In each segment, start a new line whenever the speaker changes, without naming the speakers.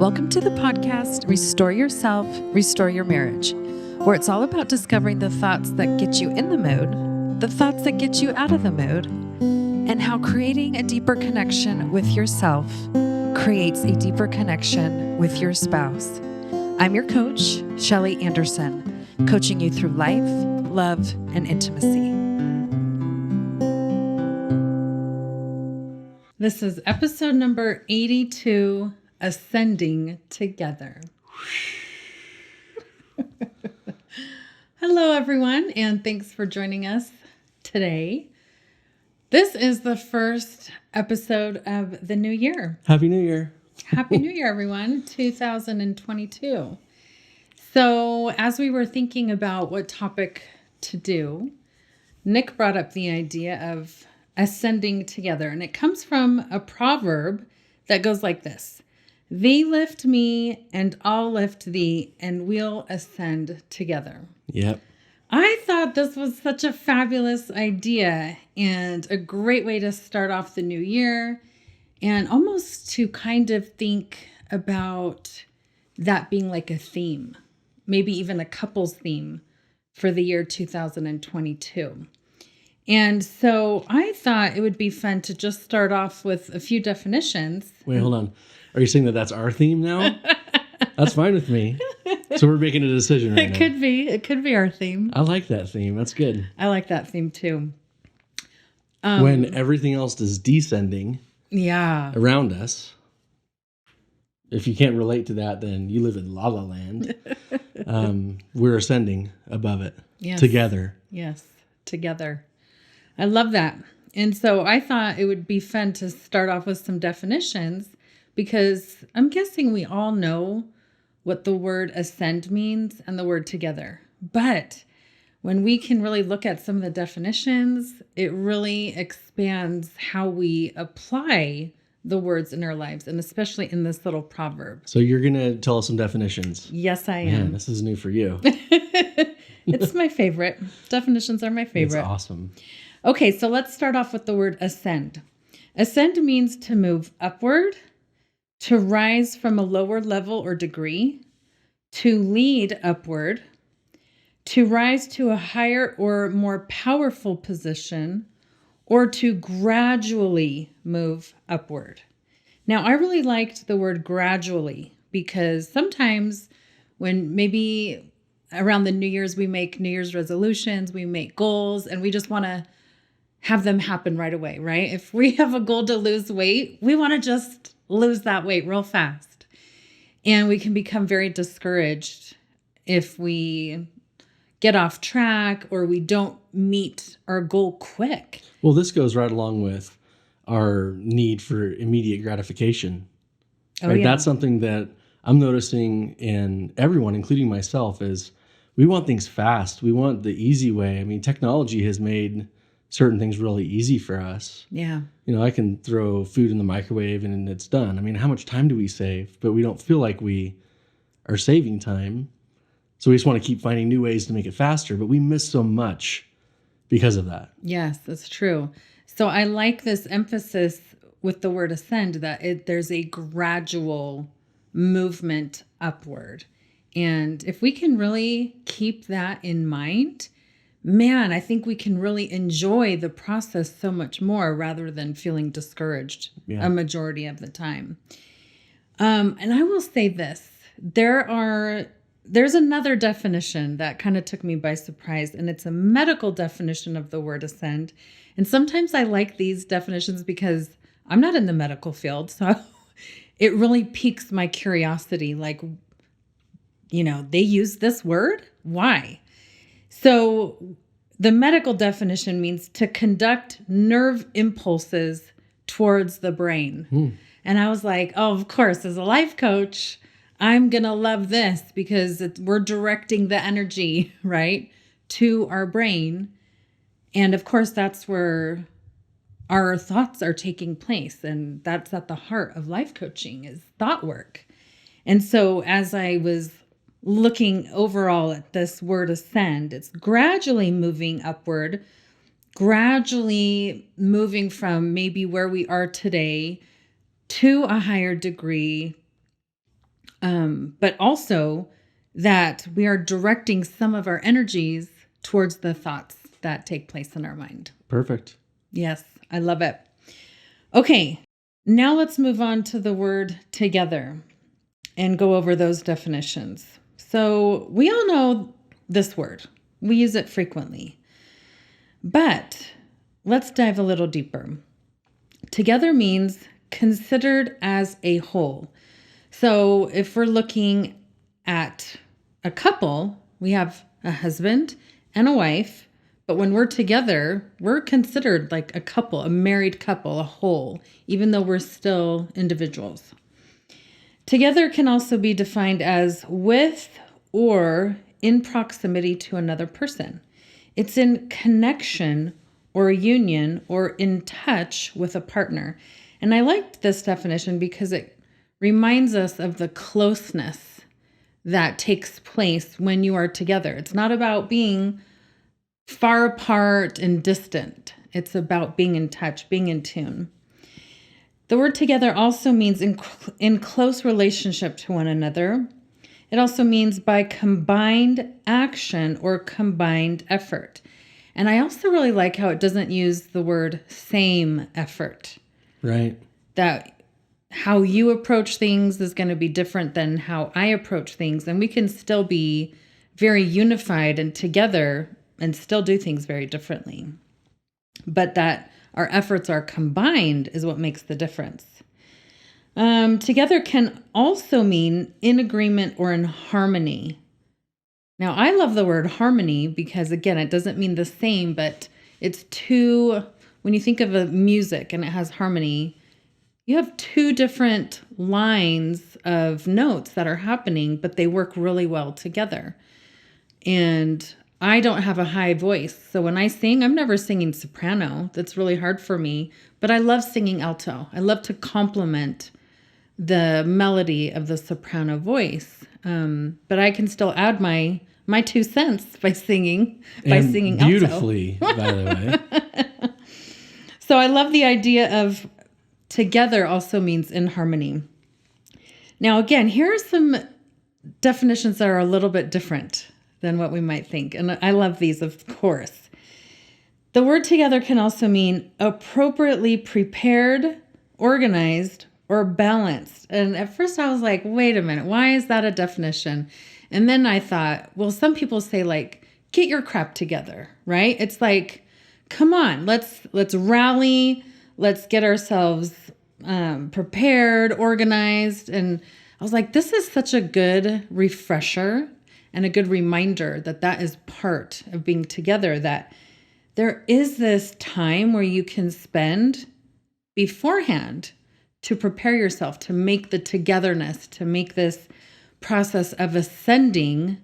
Welcome to the podcast, Restore Yourself, Restore Your Marriage, where it's all about discovering the thoughts that get you in the mood, the thoughts that get you out of the mood, and how creating a deeper connection with yourself creates a deeper connection with your spouse. I'm your coach, Shelly Anderson, coaching you through life, love, and intimacy. This is episode number 82, Ascending Together. Hello, everyone, and thanks for joining us today. This is the first episode of the new year.
Happy New Year.
Happy New Year, everyone, 2022. So as we were thinking about what topic to do, Nick brought up the idea of ascending together, and it comes from a proverb that goes like this: "Thee lift me, and I'll lift thee, and we'll ascend together."
Yep.
I thought this was such a fabulous idea and a great way to start off the new year, and almost to kind of think about that being like a theme, maybe even a couple's theme for the year 2022. And so I thought it would be fun to just start off with a few definitions.
Wait, hold on. Are you saying that that's our theme now? That's fine with me. So we're making a decision right now.
It could be our theme.
I like that theme. That's good.
I like that theme too.
When everything else is descending around us, if you can't relate to that, then you live in La La Land. We're ascending above it together.
Yes, together. I love that. And so I thought it would be fun to start off with some definitions, because I'm guessing we all know what the word ascend means and the word together. But when we can really look at some of the definitions, it really expands how we apply the words in our lives, and especially in this little proverb.
So you're going to tell us some definitions.
Yes, I am.
Man, this is new for you.
It's my favorite. Definitions are my favorite.
It's awesome.
Okay, so let's start off with the word ascend. Ascend means to move upward, to rise from a lower level or degree, to lead upward, to rise to a higher or more powerful position, or to gradually move upward. Now, I really liked the word gradually, because sometimes when maybe around the New Year's, we make New Year's resolutions, we make goals, and we just want to have them happen right away, right? If we have a goal to lose weight, we want to just lose that weight real fast. And we can become very discouraged if we get off track or we don't meet our goal quick.
Well, this goes right along with our need for immediate gratification. Right? Yeah. That's something that I'm noticing in everyone, including myself, is we want things fast. We want the easy way. I mean, technology has made certain things really easy for us.
Yeah.
You know, I can throw food in the microwave and it's done. I mean, how much time do we save? But we don't feel like we are saving time. So we just want to keep finding new ways to make it faster, but we miss so much because of that.
Yes, that's true. So I like this emphasis with the word ascend, that there's a gradual movement upward. And if we can really keep that in mind, man, I think we can really enjoy the process so much more rather than feeling discouraged a majority of the time. And I will say this, there's another definition that kind of took me by surprise, and it's a medical definition of the word ascend. And sometimes I like these definitions because I'm not in the medical field, so it really piques my curiosity. Like, you know, they use this word? Why? So the medical definition means to conduct nerve impulses towards the brain. And I was like, oh, of course, as a life coach, I'm going to love this, because we're directing the energy, right, to our brain. And of course, that's where our thoughts are taking place. And that's at the heart of life coaching, is thought work. And so as I was looking overall at this word ascend, it's gradually moving upward, gradually moving from maybe where we are today to a higher degree, but also that we are directing some of our energies towards the thoughts that take place in our mind.
Perfect.
Yes, I love it. Okay, now let's move on to the word together and go over those definitions. So we all know this word. We use it frequently. But let's dive a little deeper. Together means considered as a whole. So if we're looking at a couple, we have a husband and a wife, but when we're together, we're considered like a couple, a married couple, a whole, even though we're still individuals. Together can also be defined as with or in proximity to another person. It's in connection or union or in touch with a partner. And I liked this definition because it reminds us of the closeness that takes place when you are together. It's not about being far apart and distant. It's about being in touch, being in tune. The word together also means in close relationship to one another. It also means by combined action or combined effort. And I also really like how it doesn't use the word same effort.
Right.
That how you approach things is going to be different than how I approach things. And we can still be very unified and together and still do things very differently. But that our efforts are combined is what makes the difference. Together can also mean in agreement or in harmony. Now, I love the word harmony because, again, it doesn't mean the same, but it's two, when you think of a music and it has harmony, you have two different lines of notes that are happening, but they work really well together. And I don't have a high voice. So when I sing, I'm never singing soprano. That's really hard for me. But I love singing alto. I love to complement the melody of the soprano voice. But I can still add my 2 cents by singing
beautifully,
alto.
By the way.
So I love the idea of together also means in harmony. Now, again, here are some definitions that are a little bit different than what we might think. And I love these, of course. The word together can also mean appropriately prepared, organized, or balanced. And at first I was like, wait a minute, why is that a definition? And then I thought, well, some people say like, get your crap together, right? It's like, come on, let's rally, let's get ourselves prepared, organized. And I was like, this is such a good refresher and a good reminder that is part of being together, that there is this time where you can spend beforehand to prepare yourself, to make the togetherness, to make this process of ascending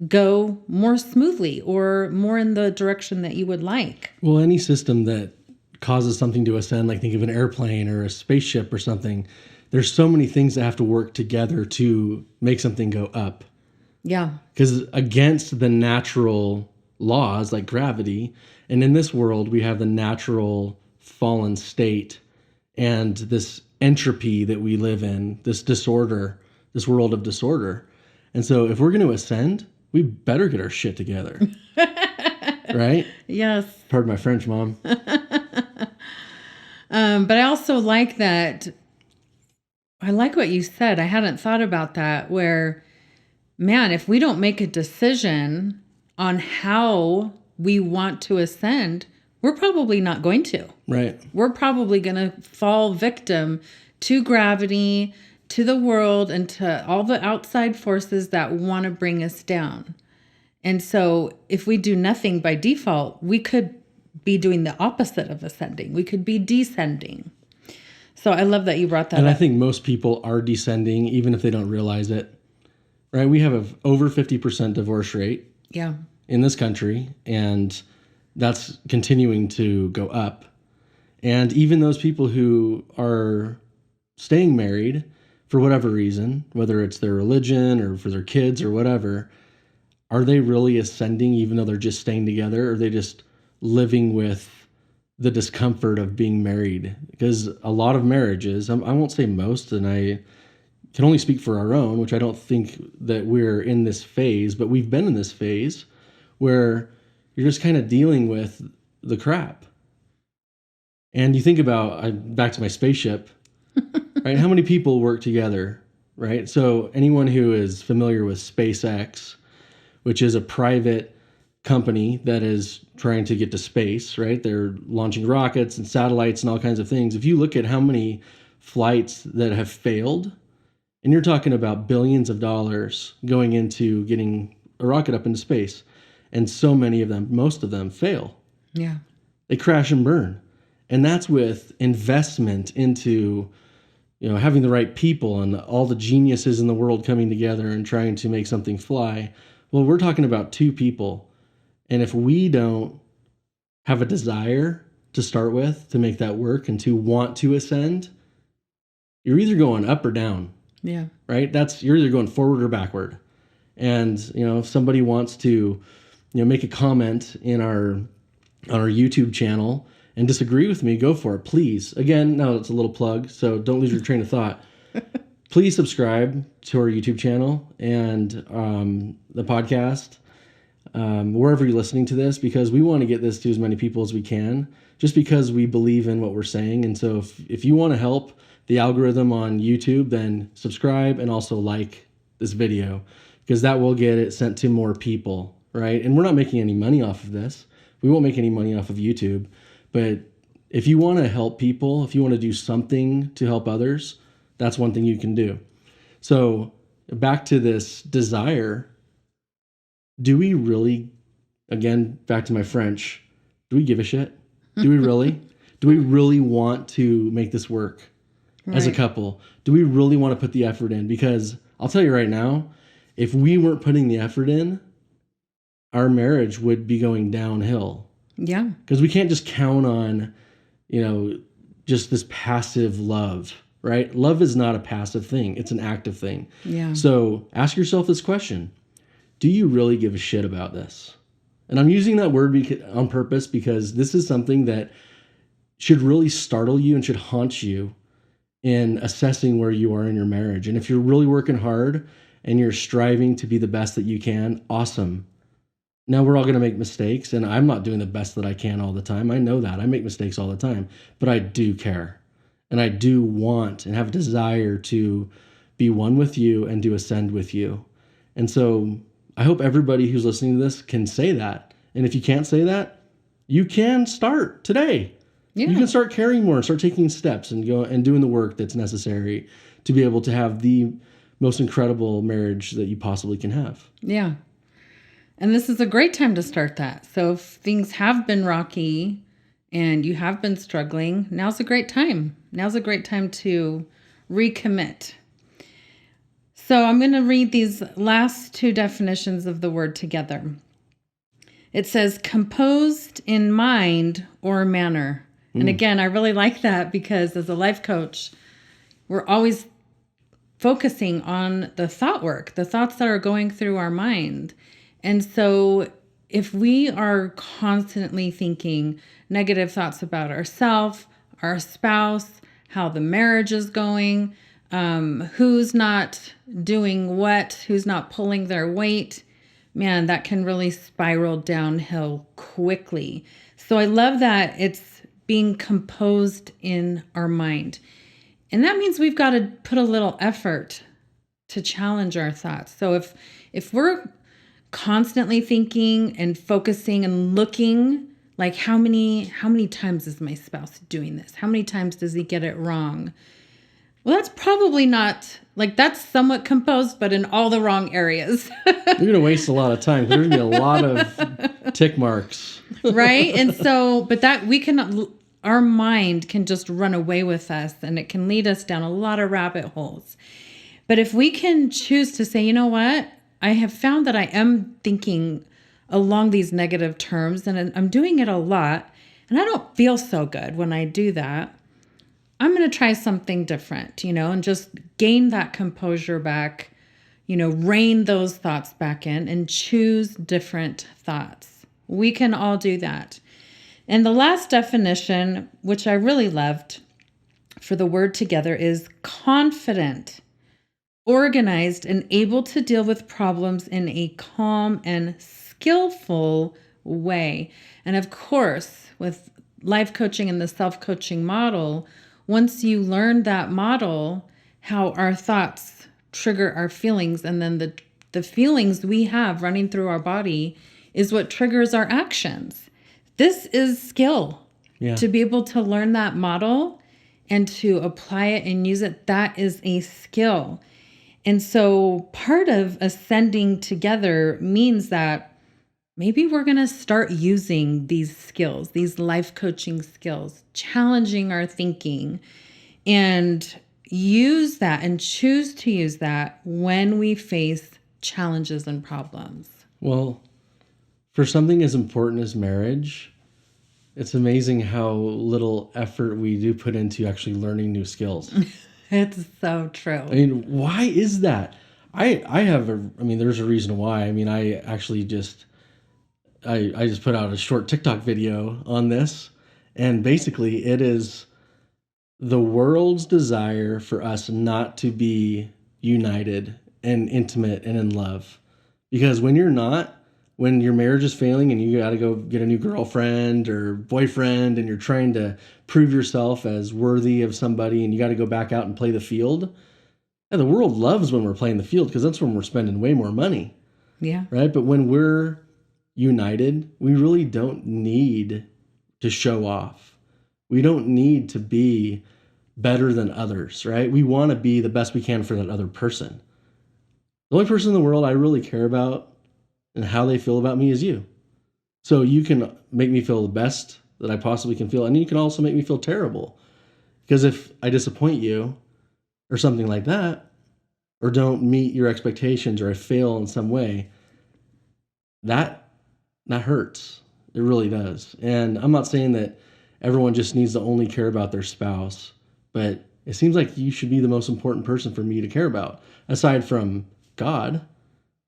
go more smoothly or more in the direction that you would like.
Well, any system that causes something to ascend, like think of an airplane or a spaceship or something, there's so many things that have to work together to make something go up.
Yeah.
Because against the natural laws like gravity, and in this world, we have the natural fallen state and this entropy that we live in, this disorder, this world of disorder. And so if we're going to ascend, we better get our shit together. Right?
Yes.
Pardon my French, Mom.
But I also like that. I like what you said. I hadn't thought about that, where, man, if we don't make a decision on how we want to ascend, we're probably not going to.
Right.
We're probably going to fall victim to gravity, to the world, and to all the outside forces that want to bring us down. And so if we do nothing by default, we could be doing the opposite of ascending. We could be descending. So I love that you brought that up.
And I think most people are descending, even if they don't realize it. Right? We have an over 50% divorce rate.
Yeah.
In this country, and that's continuing to go up. And even those people who are staying married for whatever reason, whether it's their religion or for their kids or whatever, are they really ascending even though they're just staying together? Or are they just living with the discomfort of being married? Because a lot of marriages, I won't say most, and I can only speak for our own, which I don't think that we're in this phase, but we've been in this phase where you're just kind of dealing with the crap. And you think about, back to my spaceship, right? How many people work together, right? So anyone who is familiar with SpaceX, which is a private company that is trying to get to space, right? They're launching rockets and satellites and all kinds of things. If you look at how many flights that have failed, and you're talking about billions of dollars going into getting a rocket up into space, and so many of them, most of them fail.
Yeah.
They crash and burn. And that's with investment into, having the right people and all the geniuses in the world coming together and trying to make something fly. Well, we're talking about two people. And if we don't have a desire to start with to make that work and to want to ascend, you're either going up or down.
Yeah.
Right? You're either going forward or backward. And, if somebody wants to, make a comment on our YouTube channel and disagree with me, go for it, please. Again, now it's a little plug, so don't lose your train of thought. Please subscribe to our YouTube channel and the podcast, wherever you're listening to this, because we want to get this to as many people as we can, just because we believe in what we're saying. And so if you want to help the algorithm on YouTube, then subscribe and also like this video, because that will get it sent to more people, right? And we're not making any money off of this. We won't make any money off of YouTube. But if you want to help people, if you want to do something to help others, that's one thing you can do. So back to this desire, do we really, again, back to my French, do we give a shit? Do we really? Do we really want to make this work as a couple? Do we really want to put the effort in? Because I'll tell you right now, if we weren't putting the effort in, our marriage would be going downhill.
Yeah.
Because we can't just count on, just this passive love, right? Love is not a passive thing. It's an active thing.
Yeah.
So ask yourself this question. Do you really give a shit about this? And I'm using that word on purpose because this is something that should really startle you and should haunt you in assessing where you are in your marriage. And if you're really working hard and you're striving to be the best that you can, awesome. Now, we're all going to make mistakes, and I'm not doing the best that I can all the time. I know that. I make mistakes all the time, but I do care. And I do want and have a desire to be one with you and to ascend with you. And so I hope everybody who's listening to this can say that. And if you can't say that, you can start today. Yeah. You can start caring more, start taking steps and go and doing the work that's necessary to be able to have the most incredible marriage that you possibly can have.
Yeah. And this is a great time to start that. So if things have been rocky and you have been struggling, now's a great time. Now's a great time to recommit. So I'm going to read these last two definitions of the word together. It says composed in mind or manner. And again, I really like that because as a life coach, we're always focusing on the thought work, the thoughts that are going through our mind. And so if we are constantly thinking negative thoughts about ourselves, our spouse, how the marriage is going, who's not doing what, who's not pulling their weight, man, that can really spiral downhill quickly. So I love that it's being composed in our mind. And that means we've got to put a little effort to challenge our thoughts. So if we're constantly thinking and focusing and looking like how many times is my spouse doing this? How many times does he get it wrong? Well, that's probably not, that's somewhat composed, but in all the wrong areas.
You're going to waste a lot of time. There's going to be a lot of tick marks.
Right? And so, but our mind can just run away with us and it can lead us down a lot of rabbit holes. But if we can choose to say, you know what? I have found that I am thinking along these negative terms and I'm doing it a lot and I don't feel so good when I do that. I'm going to try something different, and just gain that composure back, rein those thoughts back in and choose different thoughts. We can all do that. And the last definition, which I really loved for the word together, is confident organized, and able to deal with problems in a calm and skillful way. And of course, with life coaching and the self-coaching model, once you learn that model, how our thoughts trigger our feelings, and then the feelings we have running through our body is what triggers our actions. This is skill.
Yeah.
To be able to learn that model and to apply it and use it, that is a skill. And so part of ascending together means that maybe we're going to start using these skills, these life coaching skills, challenging our thinking, and use that and choose to use that when we face challenges and problems.
Well, for something as important as marriage, it's amazing how little effort we do put into actually learning new skills.
It's so true.
I mean, why is that? There's a reason why. I mean, I just put out a short TikTok video on this, and basically it is the world's desire for us not to be united and intimate and in love. Because when your marriage is failing and you got to go get a new girlfriend or boyfriend and you're trying to prove yourself as worthy of somebody and you got to go back out and play the field. And the world loves when we're playing the field because that's when we're spending way more money.
Yeah.
Right? But when we're united, we really don't need to show off. We don't need to be better than others, right? We want to be the best we can for that other person. The only person in the world I really care about and how they feel about me is you. So you can make me feel the best that I possibly can feel, and you can also make me feel terrible. Because if I disappoint you or something like that, or don't meet your expectations, or I fail in some way, that hurts. It really does. And I'm not saying that everyone just needs to only care about their spouse, but it seems like you should be the most important person for me to care about, aside from God.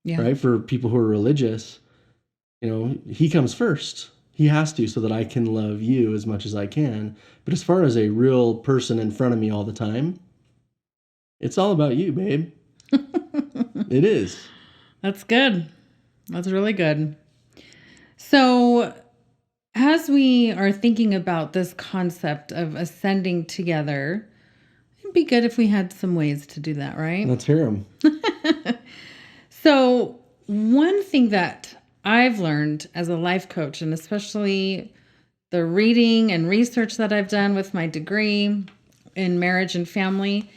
Yeah. Right? For people who are religious, he comes first. He has to, so that I can love you as much as I can. But as far as a real person in front of me all the time, it's all about you, babe. It is.
That's good. That's really good. So as we are thinking about this concept of ascending together, it'd be good if we had some ways to do that, right?
Let's hear them.
So one thing that I've learned as a life coach, and especially the reading and research that I've done with my degree in marriage and family,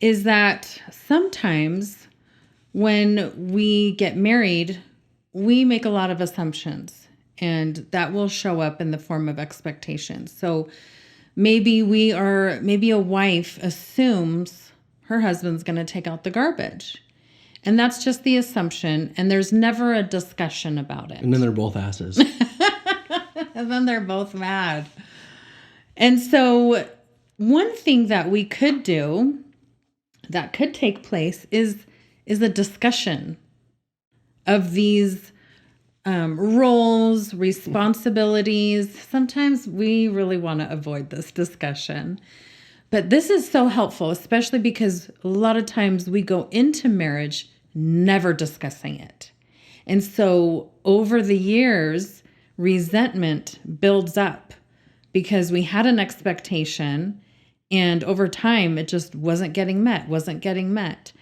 is that sometimes when we get married, we make a lot of assumptions, and that will show up in the form of expectations. So maybe a wife assumes her husband's going to take out the garbage. And that's just the assumption, and there's never a discussion about it.
And then they're both asses.
And then they're both mad. And so one thing that we could do that could take place is a discussion of these roles, responsibilities. Sometimes we really want to avoid this discussion. But this is so helpful, especially because a lot of times we go into marriage never discussing it. And so over the years, resentment builds up because we had an expectation, and over time it just wasn't getting met.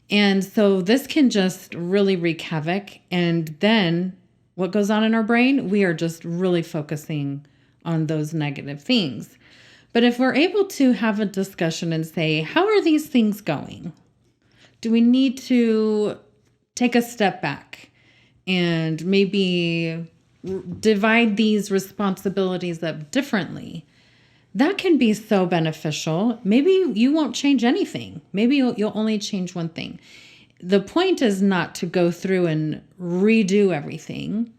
And so this can just really wreak havoc. And then what goes on in our brain? We are just really focusing on those negative things. But if we're able to have a discussion and say, how are these things going? Do we need to take a step back and maybe divide these responsibilities up differently? That can be so beneficial. Maybe you won't change anything. Maybe you'll only change one thing. The point is not to go through and redo everything,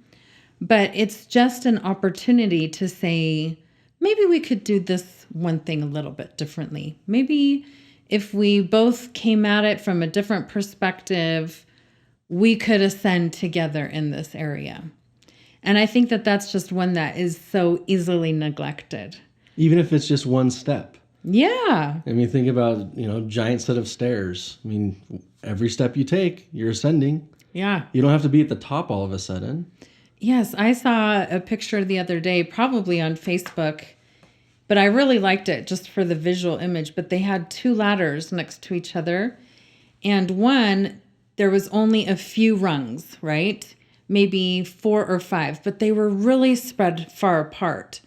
but it's just an opportunity to say, maybe we could do this one thing a little bit differently. Maybe if we both came at it from a different perspective, we could ascend together in this area. And I think that that's just one that is so easily neglected.
Even if it's just one step.
Yeah.
I mean, think about, giant set of stairs. I mean, every step you take, you're ascending.
Yeah.
You don't have to be at the top all of a sudden.
Yes, I saw a picture the other day, probably on Facebook, but I really liked it just for the visual image. But they had two ladders next to each other, and one, there was only a few rungs, right? Maybe 4 or 5, but they were really spread far apart.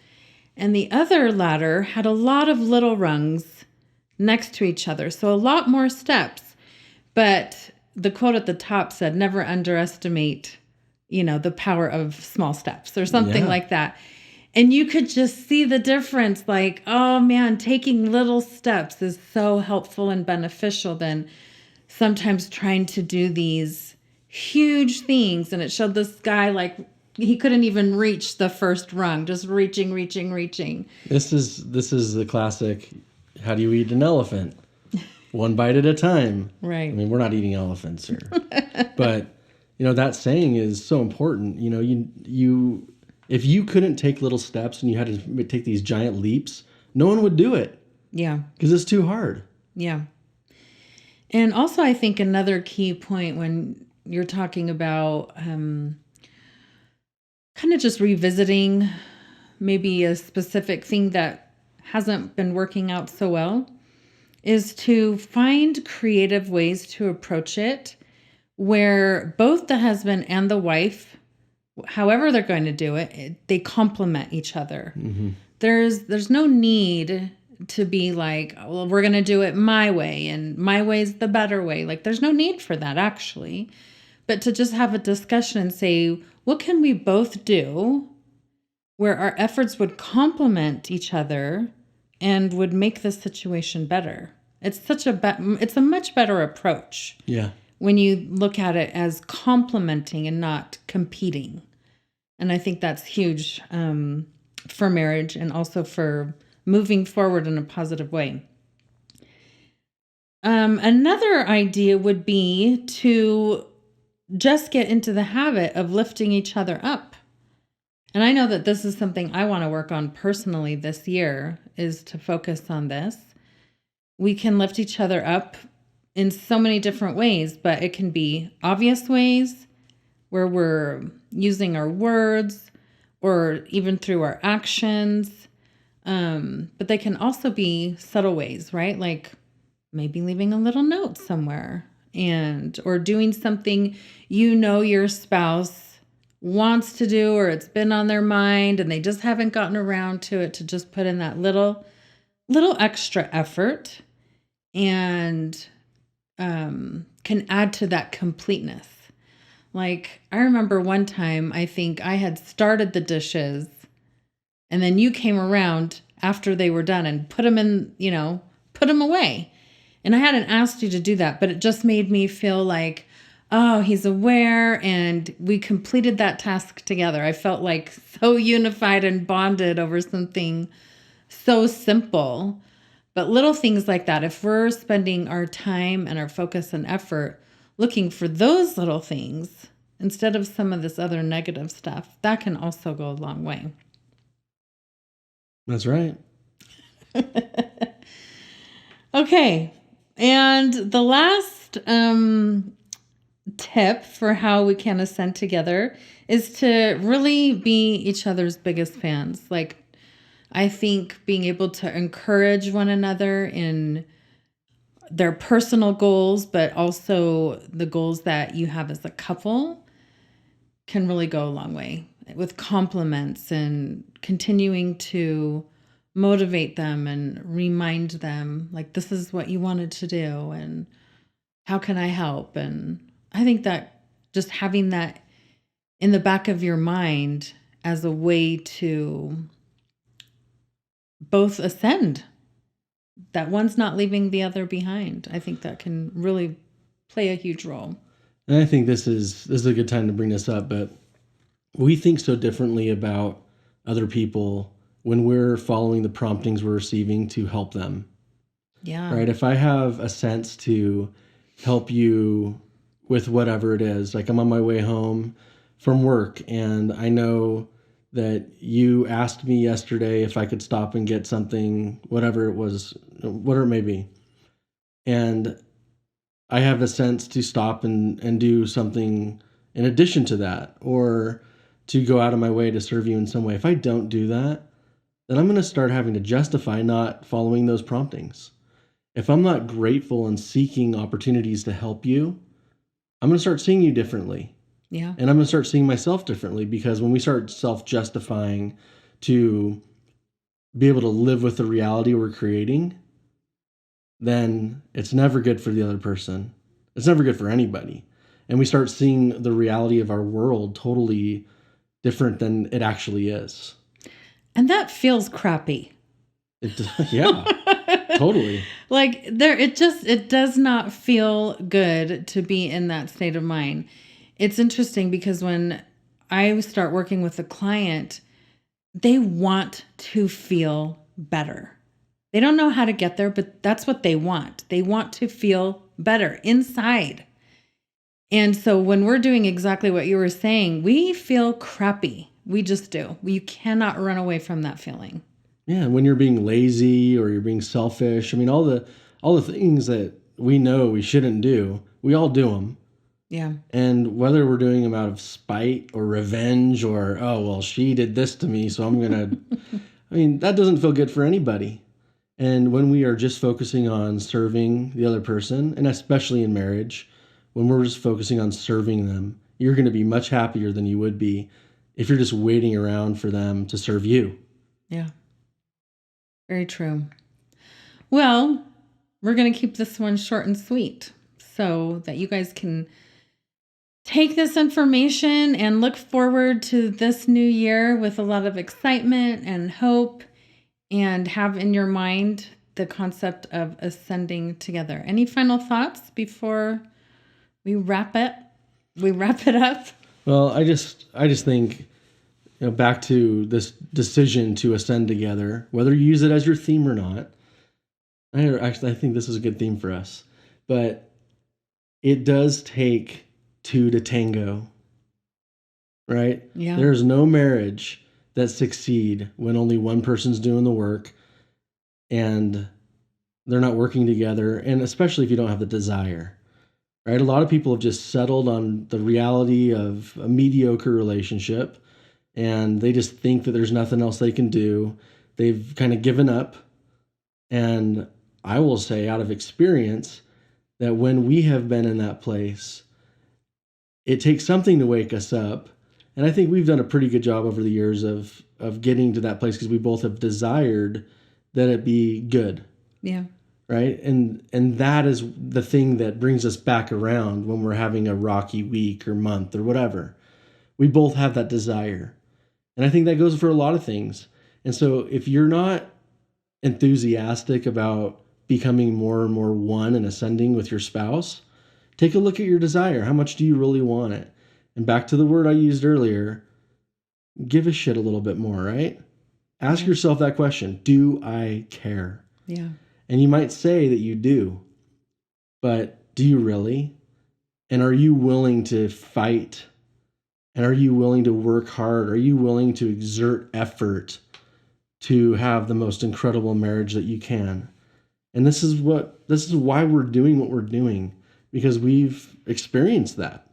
And the other ladder had a lot of little rungs next to each other, so a lot more steps. But the quote at the top said, never underestimate, the power of small steps or something like that. And you could just see the difference. Like, oh man, taking little steps is so helpful and beneficial than sometimes trying to do these huge things. And it showed this guy like he couldn't even reach the first rung, just reaching.
This is the classic, how do you eat an elephant? One bite at a time.
Right.
I mean, we're not eating elephants here. But, that saying is so important. You if you couldn't take little steps and you had to take these giant leaps, no one would do it.
Yeah.
Because it's too hard.
Yeah. And also, I think another key point when you're talking about kind of just revisiting maybe a specific thing that hasn't been working out so well is to find creative ways to approach it where both the husband and the wife, however they're going to do it, they complement each other. Mm-hmm. There's no need to be like, well, we're going to do it my way and my way's the better way. Like, there's no need for that, actually. But to just have a discussion and say, what can we both do where our efforts would complement each other and would make the situation better? It's it's a much better approach.
Yeah.
When you look at it as complementing and not competing. And I think that's huge for marriage and also for moving forward in a positive way. Another idea would be to just get into the habit of lifting each other up. And I know that this is something I want to work on personally this year, is to focus on this. We can lift each other up in so many different ways, but it can be obvious ways where we're using our words or even through our actions. But they can also be subtle ways, right? Like maybe leaving a little note somewhere or doing something your spouse wants to do, or it's been on their mind and they just haven't gotten around to it, to just put in that little extra effort and can add to that completeness. Like, I remember one time, I think I had started the dishes and then you came around after they were done and put them away. And I hadn't asked you to do that, but it just made me feel like, oh, he's aware, and we completed that task together. I felt like so unified and bonded over something so simple. But little things like that, if we're spending our time and our focus and effort looking for those little things instead of some of this other negative stuff, that can also go a long way.
That's right.
Okay. And the last tip for how we can ascend together is to really be each other's biggest fans. Like, I think being able to encourage one another in their personal goals, but also the goals that you have as a couple, can really go a long way with compliments and continuing to motivate them and remind them, like, this is what you wanted to do and how can I help? And I think that just having that in the back of your mind as a way to both ascend, that one's not leaving the other behind, I think that can really play a huge role.
And I think this is a good time to bring this up, but we think so differently about other people when we're following the promptings we're receiving to help them.
Yeah.
Right? If I have a sense to help you with whatever it is, like I'm on my way home from work and I know that you asked me yesterday if I could stop and get something, whatever it was, whatever it may be. And I have a sense to stop and do something in addition to that, or to go out of my way to serve you in some way. If I don't do that, then I'm going to start having to justify not following those promptings. If I'm not grateful and seeking opportunities to help you, I'm going to start seeing you differently.
Yeah.
And I'm going to start seeing myself differently, because when we start self-justifying to be able to live with the reality we're creating, then it's never good for the other person. It's never good for anybody. And we start seeing the reality of our world totally different than it actually is.
And that feels crappy.
Yeah, totally.
Like it does not feel good to be in that state of mind. It's interesting because when I start working with a client, they want to feel better. They don't know how to get there, but that's what they want. They want to feel better inside. And so when we're doing exactly what you were saying, we feel crappy. We just do. You cannot run away from that feeling.
Yeah, when you're being lazy or you're being selfish, I mean, all the things that we know we shouldn't do, we all do them.
Yeah.
And whether we're doing them out of spite or revenge or, oh, well, she did this to me, so I'm going to, I mean, that doesn't feel good for anybody. And when we are just focusing on serving the other person, and especially in marriage, when we're just focusing on serving them, you're going to be much happier than you would be if you're just waiting around for them to serve you.
Yeah. Very true. Well, we're going to keep this one short and sweet so that you guys can take this information and look forward to this new year with a lot of excitement and hope, and have in your mind the concept of ascending together. Any final thoughts before we wrap it up?
Well, I just think, back to this decision to ascend together, whether you use it as your theme or not. I think this is a good theme for us, but it does take two to tango, right?
Yeah.
There's no marriage that succeed when only one person's doing the work and they're not working together, and especially if you don't have the desire, right? A lot of people have just settled on the reality of a mediocre relationship, and they just think that there's nothing else they can do. They've kind of given up. And I will say out of experience that when we have been in that place, it takes something to wake us up. And I think we've done a pretty good job over the years of getting to that place, because we both have desired that it be good.
Yeah.
Right. And that is the thing that brings us back around when we're having a rocky week or month or whatever. We both have that desire. And I think that goes for a lot of things. And so if you're not enthusiastic about becoming more and more one and ascending with your spouse, take a look at your desire. How much do you really want it? And back to the word I used earlier, give a shit a little bit more, right? Ask yourself that question. Do I care?
Yeah.
And you might say that you do, but do you really? And are you willing to fight? And are you willing to work hard? Are you willing to exert effort to have the most incredible marriage that you can? And this is why we're doing what we're doing, because we've experienced that,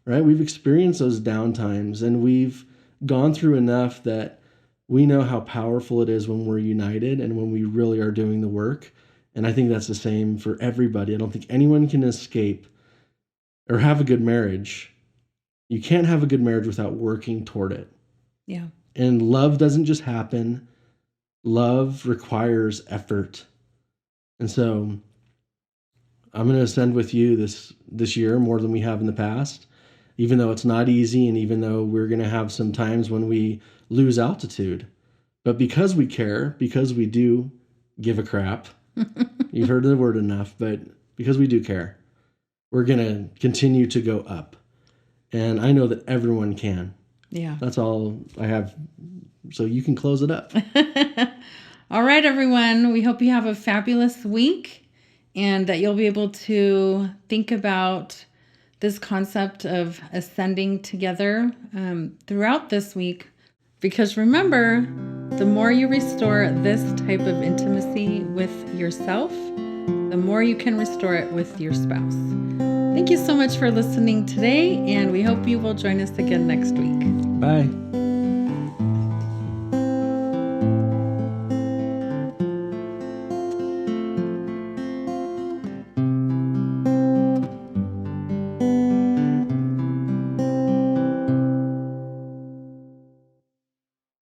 right? We've experienced those downtimes, and we've gone through enough that we know how powerful it is when we're united and when we really are doing the work. And I think that's the same for everybody. I don't think anyone can escape or have a good marriage. You can't have a good marriage without working toward it.
Yeah.
And love doesn't just happen. Love requires effort. And so I'm going to ascend with you this year more than we have in the past, even though it's not easy, and even though we're going to have some times when we lose altitude. But because we care, because we do give a crap, you've heard the word enough, but because we do care, we're going to continue to go up. And I know that everyone can.
Yeah.
That's all I have. So you can close it up.
All right, everyone. We hope you have a fabulous week, and that you'll be able to think about this concept of ascending together throughout this week. Because remember, the more you restore this type of intimacy with yourself, the more you can restore it with your spouse. Thank you so much for listening today, and we hope you will join us again next week.
Bye.